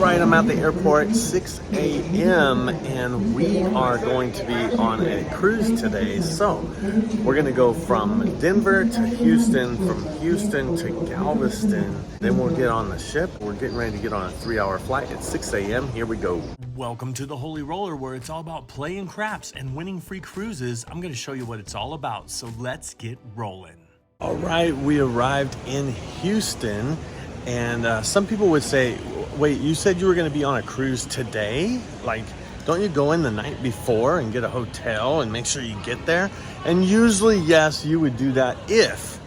right, I'm at the airport, 6 a.m. and we are going to be on a cruise today. So we're gonna go from Denver to Houston, from Houston to Galveston. Then we'll get on the ship. We're getting ready to get on a 3-hour flight at 6 a.m. Here we go. Welcome to the Holy Roller, where it's all about playing craps and winning free cruises. I'm gonna show you what it's all about, so let's get rolling. All right, we arrived in Houston, and some people would say, wait, you said you were going to be on a cruise today? Like, don't you go in the night before and get a hotel and make sure you get there? And usually, yes, you would do that if,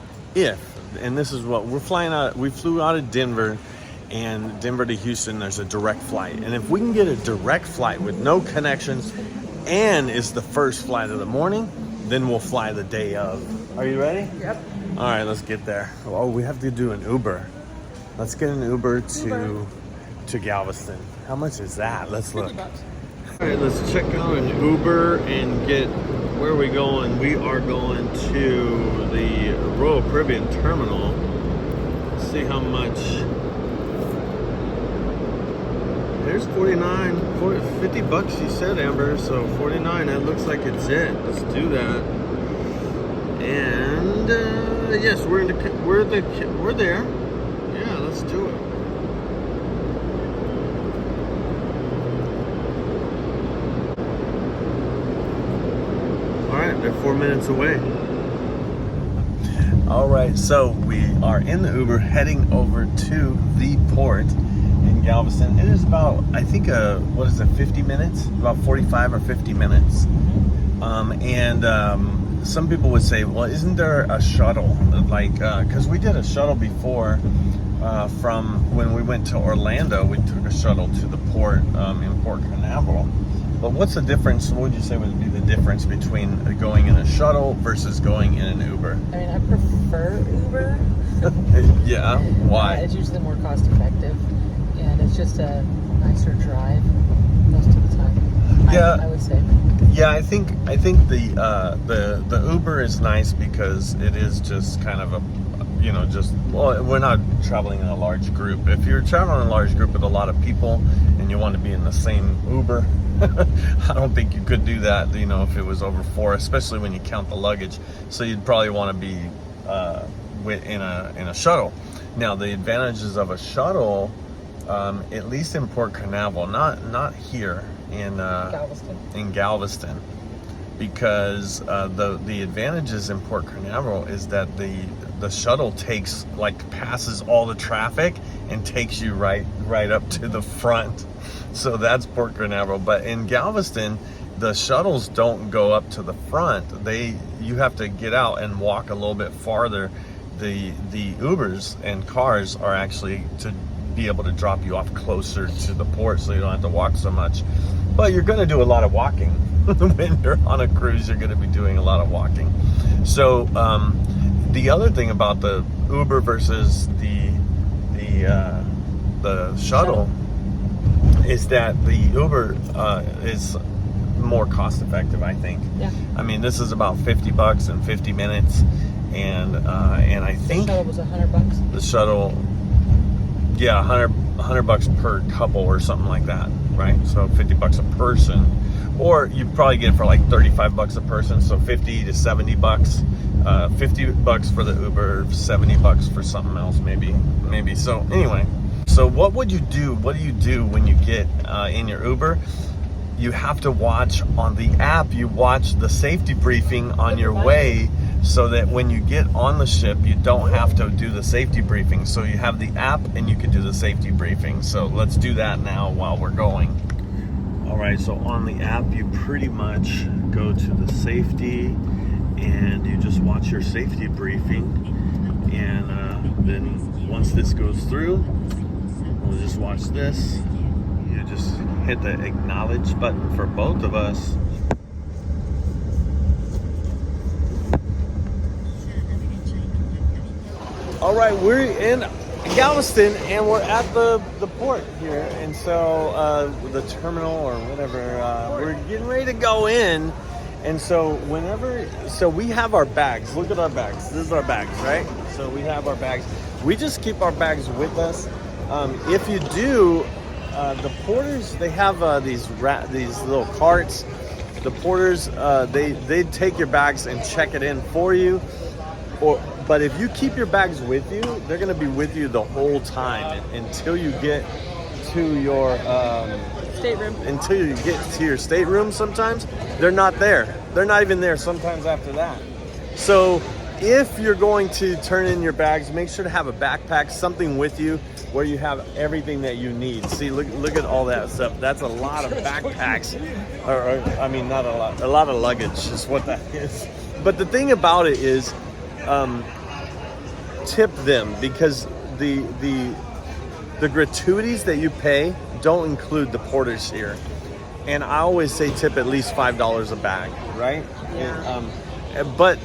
and this is what we're flying out. We flew out of Denver, and Denver to Houston, there's a direct flight. And if we can get a direct flight with no connections and it's the first flight of the morning, then we'll fly the day of. Are you ready? Yep. All right, let's get there. Oh, we have to do an Uber. Let's get an Uber to Galveston. How much is that? Let's look. $50. All right, let's check out an Uber and get, where are we going? We are going to the Royal Caribbean Terminal. Let's see how much. There's 50 bucks you said, Amber, so 49, that looks like it's it. Let's do that. And yes, we're there. Yeah, let's do it. All right, they're 4 minutes away. All right, so we are in the Uber heading over to the port in Galveston. It is about, I think, 50 minutes? About 45 or 50 minutes. Some people would say, well, isn't there a shuttle? Like, because we did a shuttle before from when we went to Orlando. We took a shuttle to the port in Port Canaveral. But what's the difference? What would you say would be the difference between going in a shuttle versus going in an Uber? I mean, I prefer Uber. Yeah, why? It's usually more cost effective, and it's just a nicer drive most of the time. Yeah, I would say. Yeah, I think the Uber is nice because it is just kind of we're not traveling in a large group. If you're traveling in a large group with a lot of people and you want to be in the same Uber, I don't think you could do that, if it was over 4, especially when you count the luggage. So you'd probably want to be in a shuttle. Now, the advantages of a shuttle, at least in Port Canaveral, not here in Galveston, because the advantages in Port Canaveral is that the shuttle passes all the traffic and takes you right up to the front. So that's Port Canaveral. But in Galveston, the shuttles don't go up to the front. You have to get out and walk a little bit farther. The Ubers and cars are actually to be able to drop you off closer to the port, so you don't have to walk so much. But you're going to do a lot of walking. When you're on a cruise, you're going to be doing a lot of walking. So the other thing about the Uber versus the shuttle is that the Uber is more cost effective, I think. Yeah. I mean, this is about 50 bucks in 50 minutes, and I think the shuttle was $100. The shuttle, yeah, 100 bucks per couple or something like that, right? So 50 bucks a person, or you probably get it for like 35 bucks a person, so 50 to 70 bucks. 50 bucks for the Uber, 70 bucks for something else, maybe. So anyway, so what do you do when you get in your Uber? You have to watch on the app. You watch the safety briefing on your way, so that when you get on the ship, you don't have to do the safety briefing. So you have the app and you can do the safety briefing. So let's do that now while we're going. All right, so on the app, you pretty much go to the safety and you just watch your safety briefing. And then once this goes through, we'll just watch this. You just hit the acknowledge button for both of us. All right, we're in Galveston and we're at the port here, and so the terminal or whatever, we're getting ready to go in. And so we have our bags. Look at our bags. This is our bags, right? So we have our bags. We just keep our bags with us. If you do the porters, they have these little carts. The porters, they take your bags and check it in for you. But if you keep your bags with you, they're going to be with you the whole time until you get to your Stateroom. Until you get to your stateroom. Sometimes they're not there. They're not even there sometimes after that. So if you're going to turn in your bags, make sure to have a backpack, something with you where you have everything that you need. See, look at all that stuff. That's a lot of backpacks. Or I mean, not a lot of luggage is what that is. But the thing about it is, tip them, because the gratuities that you pay don't include the porters here. And I always say tip at least $5 a bag, right? Yeah. And, but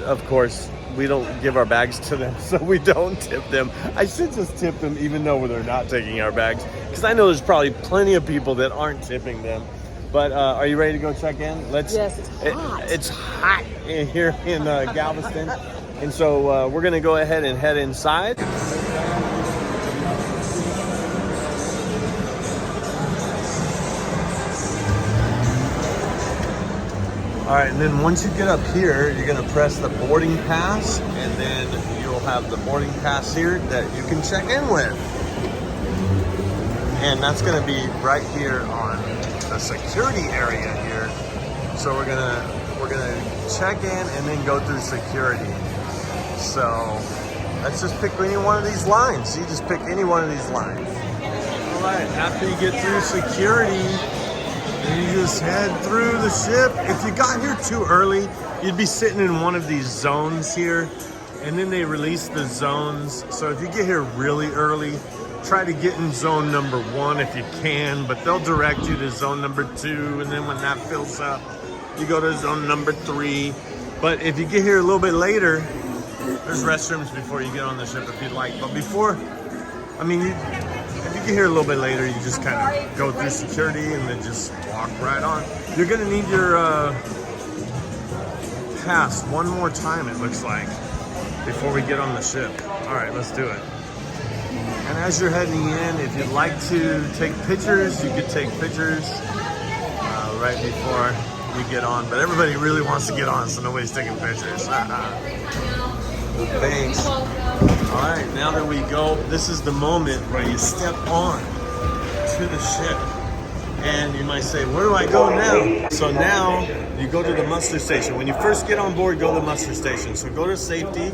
of course we don't give our bags to them, so we don't tip them. I should just tip them even though they're not taking our bags, because I know there's probably plenty of people that aren't tipping them. But are you ready to go check in? Yes, it's hot. It's hot here in Galveston. And so we're gonna go ahead and head inside. All right, and then once you get up here, you're gonna press the boarding pass, and then you'll have the boarding pass here that you can check in with. And that's gonna be right here on the security area here. So we're gonna check in and then go through security. So let's just pick any one of these lines. You just pick any one of these lines. All right, after you get through security, then you just head through the ship. If you got here too early, you'd be sitting in one of these zones here, and then they release the zones. So if you get here really early, try to get in zone number 1 if you can, but they'll direct you to zone number 2, and then when that fills up, you go to zone number 3. But if you get here a little bit later, there's restrooms before you get on the ship if you'd like. But before, I mean, if you get here a little bit later, you just kind of go through security and then just walk right on. You're gonna need your pass one more time, it looks like, before we get on the ship. All right, let's do it. And as you're heading in, if you'd like to take pictures, you could take pictures right before we get on. But everybody really wants to get on, so nobody's taking pictures. Thanks. All right, now that we go, this is the moment where you step on to the ship. And you might say, where do I go now? So now you go to the muster station. When you first get on board, go to the muster station. So go to safety,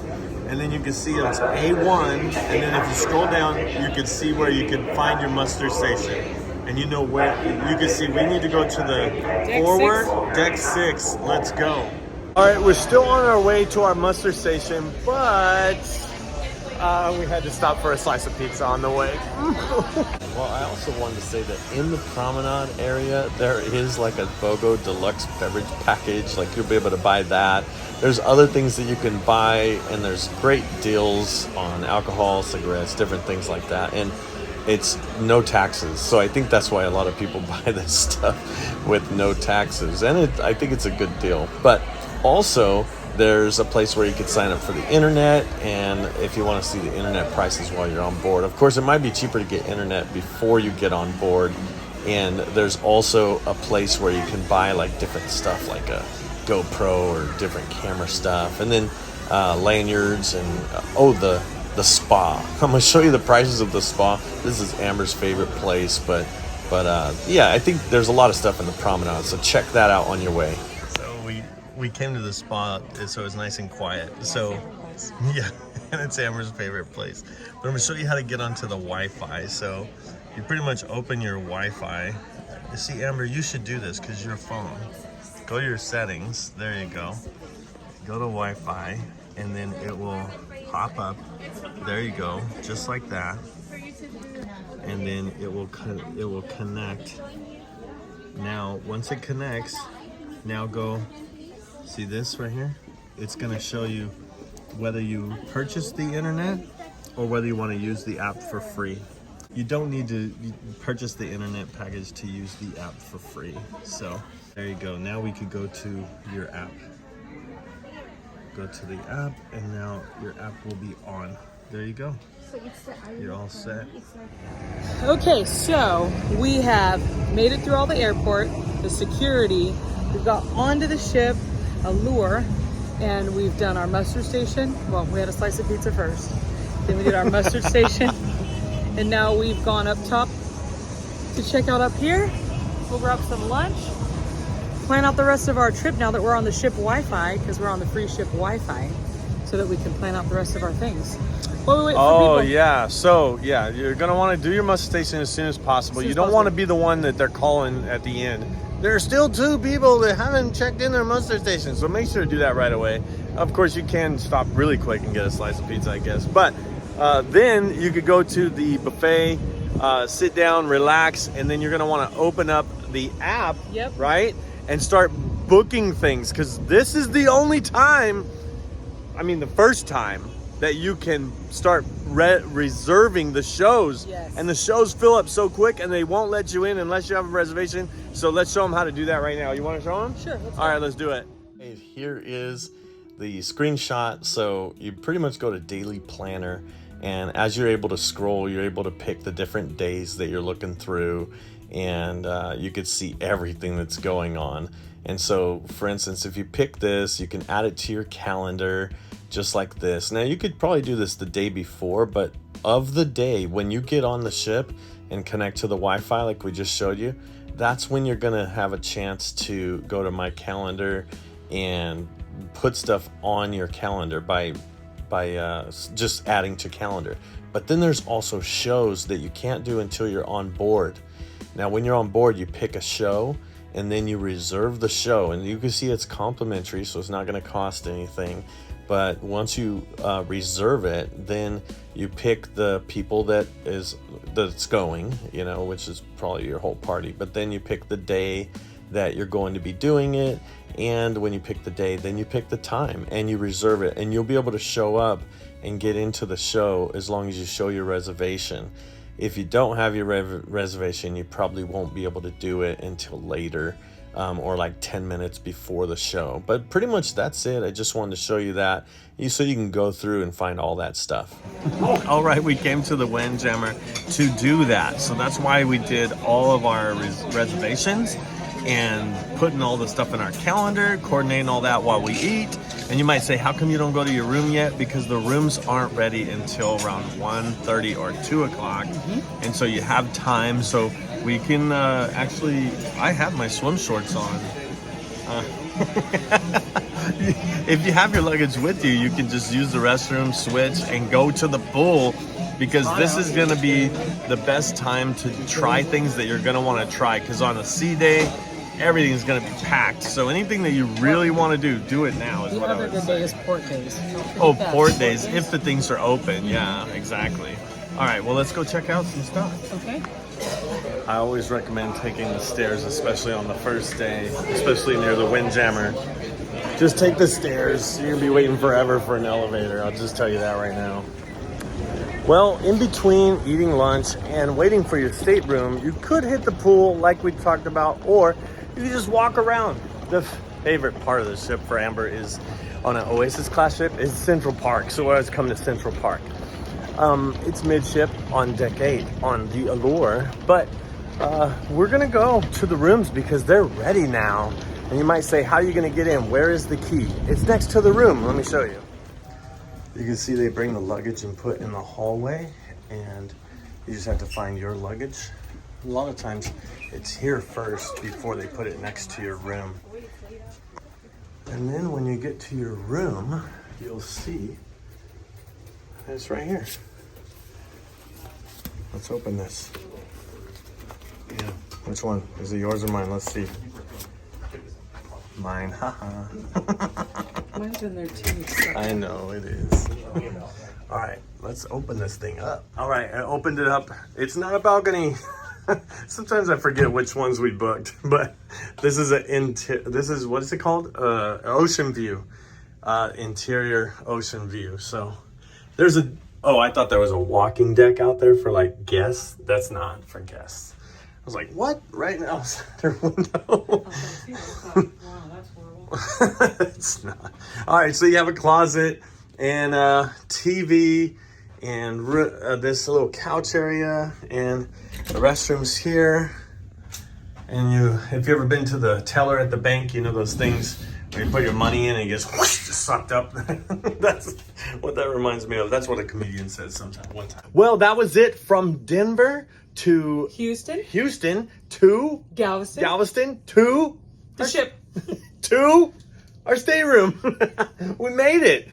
and then you can see it's A1. And then if you scroll down, you can see where you can find your muster station. And you know where, you can see we need to go to the forward, deck 6. Let's go. All right, we're still on our way to our muster station, but we had to stop for a slice of pizza on the way. Well, I also wanted to say that in the Promenade area, there is like a BOGO deluxe beverage package. Like you'll be able to buy that. There's other things that you can buy, and there's great deals on alcohol, cigarettes, different things like that. And it's no taxes. So I think that's why a lot of people buy this stuff with no taxes. And I think it's a good deal. But also, there's a place where you could sign up for the internet, and if you want to see the internet prices while you're on board. Of course, it might be cheaper to get internet before you get on board. And there's also a place where you can buy like different stuff, like a GoPro or different camera stuff, and then lanyards and the spa. I'm gonna show you the prices of the spa. This is Amber's favorite place, but yeah, I think there's a lot of stuff in the Promenade, so check that out on your way. We came to the spa, so it's nice and quiet. So, yeah, and it's Amber's favorite place. But I'm gonna show you how to get onto the Wi-Fi. So, you pretty much open your Wi-Fi. You see, Amber, you should do this because your phone. Go to your settings. There you go. Go to Wi-Fi, and then it will pop up. There you go, just like that. And then it will connect. Now, once it connects, now go. See this right here? It's gonna show you whether you purchase the internet or whether you want to use the app for free. You don't need to purchase the internet package to use the app for free. So there you go. Now we could go to your app. Go to the app, and now your app will be on. there you go. You're all set. Okay, so we have made it through all the airport, the security. We've got onto the ship, Allure, and we've done our muster station. Well, we had a slice of pizza first. Then we did our mustard station. And now we've gone up top to check out up here. We'll grab some lunch. Plan out the rest of our trip now that we're on the ship Wi-Fi, because we're on the free ship Wi-Fi, so that we can plan out the rest of our things. While we wait for people. Yeah. So, yeah, you're going to want to do your muster station as soon as possible. You don't want to be the one that they're calling at the end. There are still 2 people that haven't checked in their muster station, so make sure to do that right away. Of course, you can stop really quick and get a slice of pizza, I guess. But then you could go to the buffet, sit down, relax, and then you're going to want to open up the app, right? And start booking things, because this is the only time, I mean the first time, that you can start reserving the shows. Yes. And the shows fill up so quick and they won't let you in unless you have a reservation. So let's show them how to do that right now. You want to show them? Sure. All right, let's do it. Okay, here is the screenshot. So you pretty much go to Daily Planner, and as you're able to scroll, you're able to pick the different days that you're looking through, and you could see everything that's going on. And so, for instance, if you pick this, you can add it to your calendar just like this. Now, you could probably do this the day before, but of the day, when you get on the ship and connect to the Wi-Fi like we just showed you, that's when you're gonna have a chance to go to my calendar and put stuff on your calendar by just adding to calendar. But then there's also shows that you can't do until you're on board. Now, when you're on board, you pick a show and then you reserve the show, and you can see it's complimentary, so it's not going to cost anything. But once you reserve it, then you pick the people that's going, you know, which is probably your whole party. But then you pick the day that you're going to be doing it, and when you pick the day, then you pick the time and you reserve it, and you'll be able to show up and get into the show as long as you show your reservation. If you don't have your reservation, you probably won't be able to do it until later, or like 10 minutes before the show. But pretty much that's it. I just wanted to show you that so you can go through and find all that stuff. All right, we came to the Windjammer to do that. So that's why we did all of our reservations and putting all the stuff in our calendar, coordinating all that while we eat. And you might say, how come you don't go to your room yet? Because the rooms aren't ready until around 1:30 or 2 o'clock. And so you have time. So we can I have my swim shorts on. If you have your luggage with you, you can just use the restroom, switch, and go to the pool, because this is going to be the best time to try things that you're going to want to try, because on a sea day, everything's going to be packed. So anything that you really want to do it now is what I would say. The other good day is port days. Oh, port days, if the things are open. Yeah, exactly. All right, well, let's go check out some stuff. Okay. I always recommend taking the stairs, especially on the first day, especially near the Windjammer. Just take the stairs. You're going to be waiting forever for an elevator. I'll just tell you that right now. Well, in between eating lunch and waiting for your stateroom, you could hit the pool like we talked about, or you can just walk around. The favorite part of the ship for Amber is, on an Oasis class ship, is Central Park. So we always come to Central Park. It's midship on deck 8 on the Allure, but we're gonna go to the rooms because they're ready now. And you might say, how are you gonna get in? Where is the key? It's next to the room. Let me show you. You can see they bring the luggage and put in the hallway, and you just have to find your luggage. A lot of times it's here first before they put it next to your room. And then when you get to your room, you'll see it's right here. Let's open this. Yeah, which one? Is it yours or mine? Let's see. Mine, haha. Mine's in there too. So. I know it is. All right, let's open this thing up. All right, I opened it up. It's not a balcony. Sometimes I forget which ones we booked, but this is what is it called? Ocean view, interior ocean view. So there's I thought there was a walking deck out there for like guests. That's not for guests. I was like, what? Right now, their window. Wow, that's horrible. It's not. All right, so you have a closet and a TV and this little couch area, and the restrooms here. And if you ever been to the teller at the bank, you know those things where you put your money in and it gets whoosh, just sucked up. That's what that reminds me of. That's what a comedian said one time. Well, that was it from Denver to Houston to Galveston to the ship. to our stateroom. We made it.